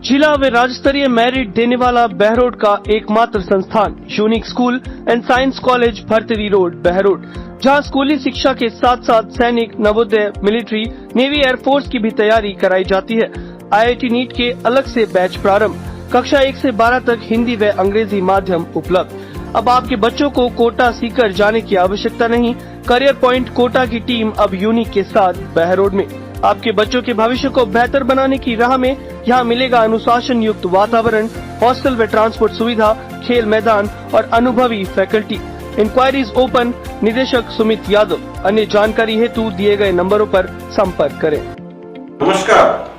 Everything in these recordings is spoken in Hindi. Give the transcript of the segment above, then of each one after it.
जिला व राज्य स्तरीय मेरिट देने वाला बहरोड का एकमात्र संस्थान unique school and science college Bhartari road Behror, जहां स्कूली शिक्षा के साथ साथ सैनिक, नवोदय, मिलिट्री, नेवी, एयरफोर्स की भी तैयारी कराई जाती है। IIT नीट के अलग से बैच प्रारंभ, कक्षा 1 से 12 तक हिंदी व अंग्रेजी माध्यम उपलब्ध। अब आपके बच्चों को कोटा सीकर जाने की आवश्यकता नहीं। करियर पॉइंट कोटा की टीम अब यूनिक के साथ बहरोड में। आपके बच्चों के भविष्य को बेहतर बनाने की राह में यहाँ मिलेगा अनुशासन युक्त वातावरण, हॉस्टल व ट्रांसपोर्ट सुविधा, खेल मैदान और अनुभवी फैकल्टी। Inquiries open. निदेशक सुमित यादव। अन्य जानकारी हेतु दिए गए नंबरों पर संपर्क करें। नमस्कार,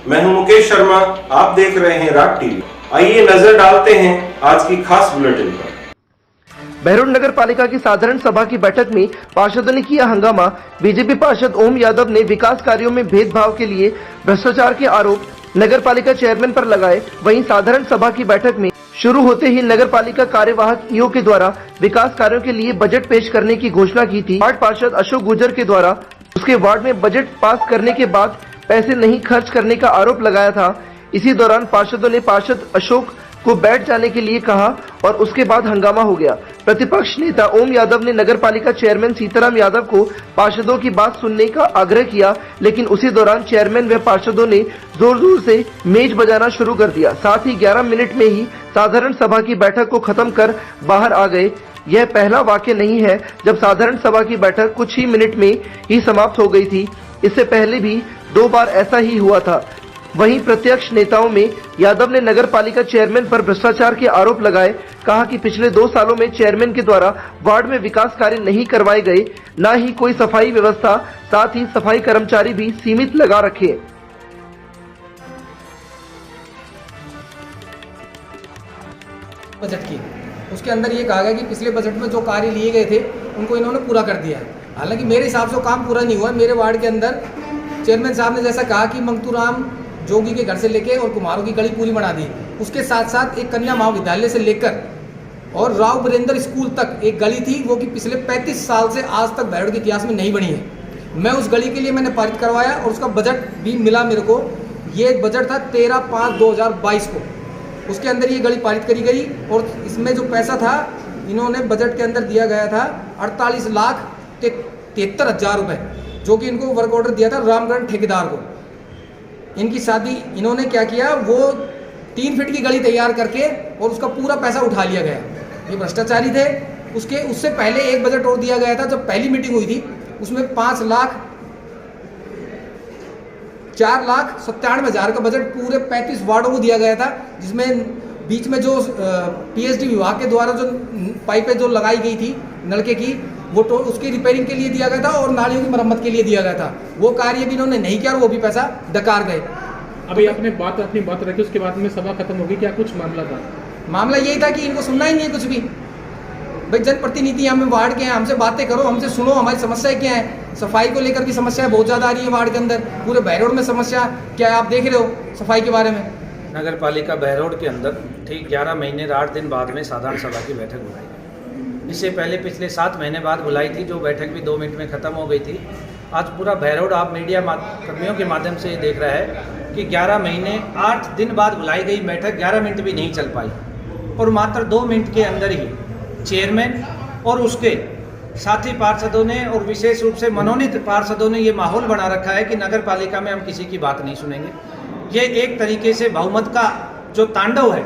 मैं हूं मुकेश शर्मा। आप देख रहे हैं राग टीवी। आइए नजर डालते हैं आज की खास बुलेटिन पर। बहरोड नगर पालिका की साधारण सभा की बैठक में पार्षदों ने किया हंगामा। बीजेपी पार्षद ओम यादव ने विकास कार्यों में भेदभाव के लिए भ्रष्टाचार के आरोप नगर पालिका चेयरमैन पर लगाए। वहीं साधारण सभा की बैठक में शुरू होते ही नगर पालिका कार्यवाहक ईओ के द्वारा विकास कार्यों के लिए बजट पेश करने की घोषणा की थी। वार्ड पार्षद अशोक गुर्जर के द्वारा उसके वार्ड में बजट पास करने के बाद पैसे नहीं खर्च करने का आरोप लगाया था। इसी दौरान पार्षदों ने पार्षद अशोक को बैठ जाने के लिए कहा और उसके बाद हंगामा हो गया। प्रतिपक्ष नेता ओम यादव ने नगर पालिका चेयरमैन सीताराम यादव को पार्षदों की बात सुनने का आग्रह किया, लेकिन उसी दौरान चेयरमैन व पार्षदों ने जोर जोर से मेज बजाना शुरू कर दिया। साथ ही 11 मिनट में ही साधारण सभा की बैठक को खत्म कर बाहर आ गए। यह पहला वाक्य नहीं है जब साधारण सभा की बैठक कुछ ही मिनट में ही समाप्त हो गई थी। इससे पहले भी 2 बार ऐसा ही हुआ था। वहीं प्रत्यक्ष नेताओं में यादव ने नगर पालिका चेयरमैन पर भ्रष्टाचार के आरोप लगाए। कहा कि पिछले 2 सालों में चेयरमैन के द्वारा वार्ड में विकास कार्य नहीं करवाए गए, न ही कोई सफाई व्यवस्था, साथ ही सफाई कर्मचारी भी सीमित लगा रखे। बजट की उसके अंदर ये कहा गया कि पिछले बजट में जो कार्य लिए गए थे उनको इन्होंने पूरा कर दिया है। हालांकि मेरे हिसाब से काम पूरा नहीं हुआ। मेरे वार्ड के अंदर चेयरमैन साहब ने जैसा कहा कि मंगतूराम जोगी के घर से लेके और कुम्हारों की गली पूरी बना दी। उसके साथ साथ एक कन्या महाविद्यालय से लेकर और राव वीरेंद्र स्कूल तक एक गली थी, वो कि पिछले 35 साल से आज तक बहरोड के इतिहास में नहीं बनी है। मैं उस गली के लिए मैंने पारित करवाया और उसका बजट भी मिला मेरे को। ये बजट था 13/5/2022 को। उसके अंदर ये गली पारित करी गई और इसमें जो पैसा था इन्होंने बजट के अंदर दिया गया था 48,73,000 रुपये, जो कि इनको वर्क ऑर्डर दिया था रामगढ़ ठेकेदार को। इनकी शादी इन्होंने क्या किया, वो 3 फीट की गली तैयार करके और उसका पूरा पैसा उठा लिया गया। ये भ्रष्टाचारी थे। उससे पहले एक बजट और दिया गया था जब पहली मीटिंग हुई थी, उसमें 4,97,000 का बजट पूरे 35 वार्डों को दिया गया था, जिसमें बीच में जो पीएचडी विभाग के द्वारा जो पाइपें जो लगाई गई थी नलके की, वो तो उसकी रिपेयरिंग के लिए दिया गया था और नालियों की मरम्मत के लिए दिया गया था। वो कार्य भी इन्होंने नहीं किया और वो भी पैसा डकार गए। अभी अपनी बात रखी, उसके बाद में सभा खत्म होगी। क्या कुछ मामला था? मामला यही था कि इनको सुनना ही नहीं है कुछ भी। भाई जनप्रतिनिधि हमें वार्ड के हैं, हमसे बातें करो, हमसे सुनो, हमारी समस्याएं क्या है। सफाई को लेकर की समस्या बहुत ज़्यादा आ रही है वार्ड के अंदर। पूरे बहरोड में समस्या क्या है आप देख रहे हो सफाई के बारे में। नगर पालिका बहरोड के अंदर ठीक 11 महीने 8 दिन बाद में साधारण सभा की बैठक बुलाई। इससे पहले पिछले 7 महीने बाद बुलाई थी, जो बैठक भी 2 मिनट में ख़त्म हो गई थी। आज पूरा बहरोड आप मीडिया कर्मियों के माध्यम से देख रहा है कि 11 महीने 8 दिन बाद बुलाई गई बैठक 11 मिनट भी नहीं चल पाई और मात्र 2 मिनट के अंदर ही चेयरमैन और उसके साथी पार्षदों ने और विशेष रूप से मनोनीत पार्षदों ने ये माहौल बना रखा है कि नगर पालिका में हम किसी की बात नहीं सुनेंगे। ये एक तरीके से बहुमत का जो तांडव है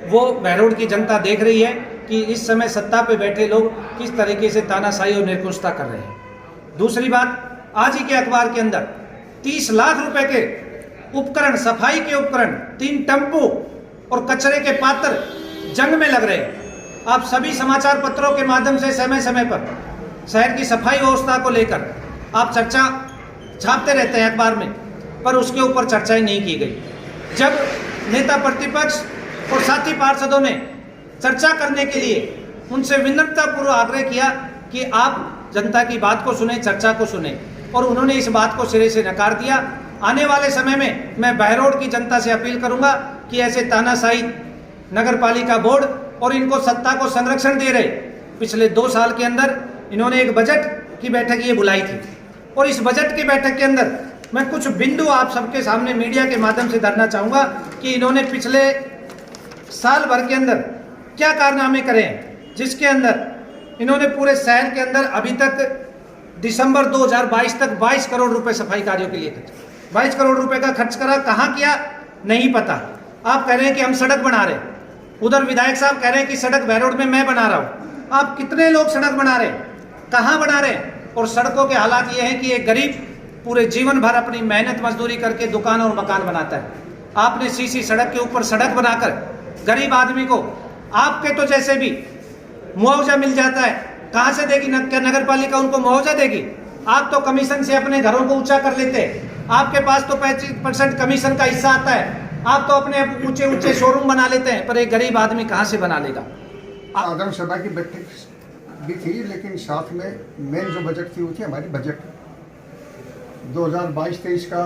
वो बहरोड की जनता देख रही है कि इस समय सत्ता पे बैठे लोग किस तरीके से तानाशाही और निरंकुशता कर रहे हैं। दूसरी बात, आज ही के अखबार के अंदर 30 लाख रुपए के उपकरण, सफाई के उपकरण, 3 टेम्पो और कचरे के पात्र जंग में लग रहे हैं। आप सभी समाचार पत्रों के माध्यम से समय समय पर शहर की सफाई व्यवस्था को लेकर आप चर्चा छापते रहते हैं अखबार में, पर उसके ऊपर चर्चाएं नहीं की गई। जब नेता प्रतिपक्ष और साथी पार्षदों ने चर्चा करने के लिए उनसे विनम्रतापूर्वक आग्रह किया कि आप जनता की बात को सुने, चर्चा को सुने, और उन्होंने इस बात को सिरे से नकार दिया। आने वाले समय में मैं बहरोड की जनता से अपील करूंगा कि ऐसे तानाशाही नगर पालिका बोर्ड और इनको सत्ता को संरक्षण दे रहे पिछले 2 साल के अंदर इन्होंने एक बजट की बैठक ये बुलाई थी और इस बजट की बैठक के अंदर मैं कुछ बिंदु आप सबके सामने मीडिया के माध्यम से धरना चाहूँगा कि इन्होंने पिछले साल भर के अंदर क्या कारनामे करे हैं, जिसके अंदर इन्होंने पूरे शहर के अंदर अभी तक दिसंबर 2022 तक 22 करोड़ रुपए सफाई कार्यों के लिए खर्च, 22 करोड़ रुपए का खर्च करा। कहाँ किया नहीं पता। आप कह रहे हैं कि हम सड़क बना रहे हैं, उधर विधायक साहब कह रहे हैं कि सड़क बहरोड में मैं बना रहा हूँ। आप कितने लोग सड़क बना रहे हैं, कहाँ बना रहे हैं? और सड़कों के हालात ये हैं कि एक गरीब पूरे जीवन भर अपनी मेहनत मजदूरी करके दुकान और मकान बनाता है। आपने सीसी सड़क के ऊपर सड़क बनाकर गरीब आदमी को आपके तो जैसे भी मुआवजा मिल जाता है, कहाँ से देगी? क्या नगर पालिका उनको मुआवजा देगी? आप तो कमीशन से अपने घरों को ऊंचा कर लेते हैं, आपके पास तो 25% कमीशन का हिस्सा आता है, आप तो अपने ऊंचे ऊंचे शोरूम बना लेते हैं, पर एक गरीब आदमी कहाँ से बना लेगा? साधारण सभा की बैठक भी थी, लेकिन साथ में मेन जो बजट थी वो थी हमारी बजट 2022-23 का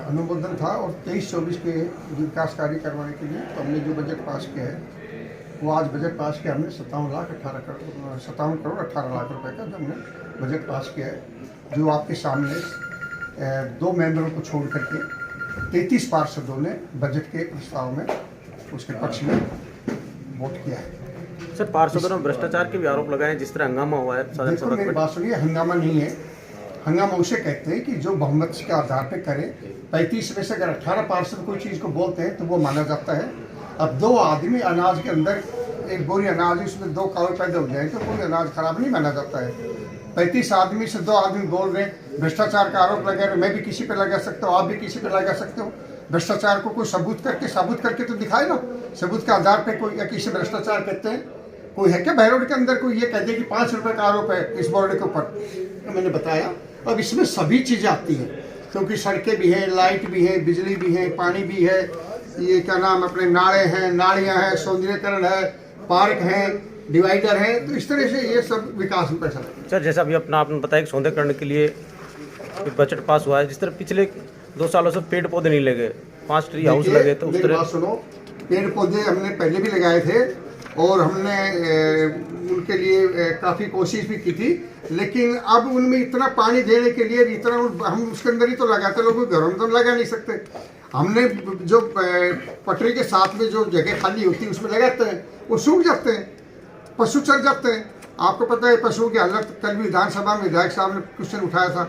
अनुमोदन था और 23-24 के विकास कार्य करवाने के लिए तो हमने जो बजट पास किया है वो आज बजट पास किया हमने 57 करोड़ 18 लाख रुपए का जो हमने बजट पास किया है, जो आपके सामने 2 मेंबरों को छोड़ करके 33 पार्षदों ने बजट के प्रस्ताव में उसके पक्ष में वोट किया है। सर, पार्षदों ने भ्रष्टाचार के भी आरोप लगाए हैं, जिस तरह हंगामा हुआ है। देखो मेरी बात सुनिए, हंगामा नहीं है। हंगामा उसे कहते हैं कि जो बहुमत के आधार पर करे। 35 में से अगर 18 पार्षद कोई चीज़ को बोलते हैं तो वो माना जाता है। अब 2 आदमी अनाज के अंदर एक बोरी अनाज उसमें 2 कावे पैदा हो जाए तो कोई अनाज खराब नहीं माना जाता है। 35 आदमी से 2 आदमी बोल रहे हैं, भ्रष्टाचार का आरोप लगा रहे, मैं भी किसी पे लगा सकता हूँ, आप भी किसी पे लगा सकते हो। भ्रष्टाचार को कोई साबुत करके तो दिखाए ना। सबूत के आधार पर कोई या किसी भ्रष्टाचार कहते हैं। कोई है क्या बहरोड के अंदर कोई ये कहते हैं कि 5 रुपए का आरोप है इस बोर्ड के ऊपर? तो मैंने बताया। अब इसमें सभी चीज़ें आती हैं, क्योंकि सड़कें भी हैं, लाइट भी है, बिजली भी है, पानी भी है, ये क्या नाम अपने नाले हैं, नालियाँ हैं, सौंदर्यकरण है, पार्क हैं, डिवाइडर है। तो इस तरह से ये सब विकास में पैसा लगेगा। सर, जैसा अभी आपने बताया कि सौंदर्यकरण के लिए बजट पास हुआ है, जिस तरह पिछले 2 सालों से पेड़ पौधे नहीं लगे, 5 ट्री हाउस लगे, तो उस तरह बात सुनो, पेड़ पौधे हमने पहले भी लगाए थे और हमने उनके लिए काफ़ी कोशिश भी की थी, लेकिन अब उनमें इतना पानी देने के लिए इतना हम उसके अंदर ही तो लगाते, लोगों के घरों में तो लगा नहीं सकते। हमने जो पटरी के साथ में जो जगह खाली होती है उसमें लगाते हैं, वो सूख जाते हैं, पशु चल जाते हैं। आपको पता है पशुओं की हालत, कल भी विधानसभा में विधायक साहब ने क्वेश्चन उठाया था,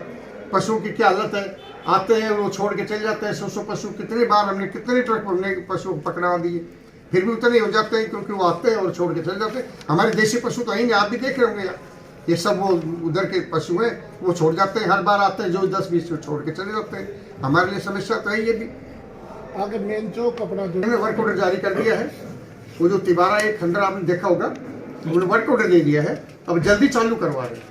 पशुओं की क्या हालत है। आते हैं वो छोड़ के चले जाते हैं, 100 पशु। कितनी बार हमने कितने ट्रक हमने पशुओं को पकड़ा दिए, फिर भी उतने हो जाते हैं, क्योंकि वो आते हैं और छोड़ के चले जाते हैं। हमारे देसी पशु तो नहीं, आप भी देख रहे होंगे यार, ये सब वो उधर के पशु हैं, वो छोड़ जाते हैं। हर बार आते हैं जो 10-20 छोड़ के चले जाते हैं। हमारे लिए समस्या तो है ये भी। आगे मेन चौक अपना जो वर्क ऑर्डर जारी कर दिया है, वो जो तिबारा एक खंडर आपने देखा होगा, उन्होंने वर्क ऑर्डर दे दिया है, अब जल्दी चालू करवा रहे हैं।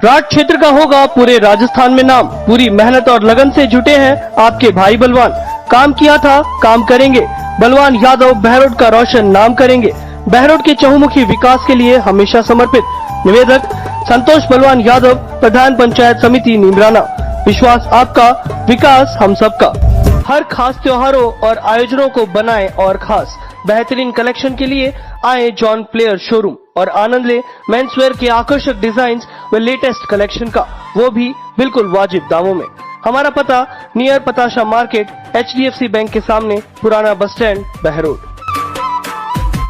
राठ क्षेत्र का होगा पूरे राजस्थान में नाम। पूरी मेहनत और लगन से जुटे हैं आपके भाई बलवान। काम किया था, काम करेंगे। बलवान यादव बहरोड का रोशन नाम करेंगे। बहरोड के चहुमुखी विकास के लिए हमेशा समर्पित। निवेदक संतोष बलवान यादव, प्रधान पंचायत समिति नीमराना। विश्वास आपका, विकास हम सबका। हर खास त्योहारों और आयोजनों को बनाएं और खास। बेहतरीन कलेक्शन के लिए आए जॉन प्लेयर शोरूम और आनंद ले मेंसवेयर के आकर्षक डिजाइन व लेटेस्ट कलेक्शन का, वो भी बिल्कुल वाजिब दामों में। हमारा पता नियर पताशा मार्केट, HDFC बैंक के सामने, पुराना बस स्टैंड, बहरोड।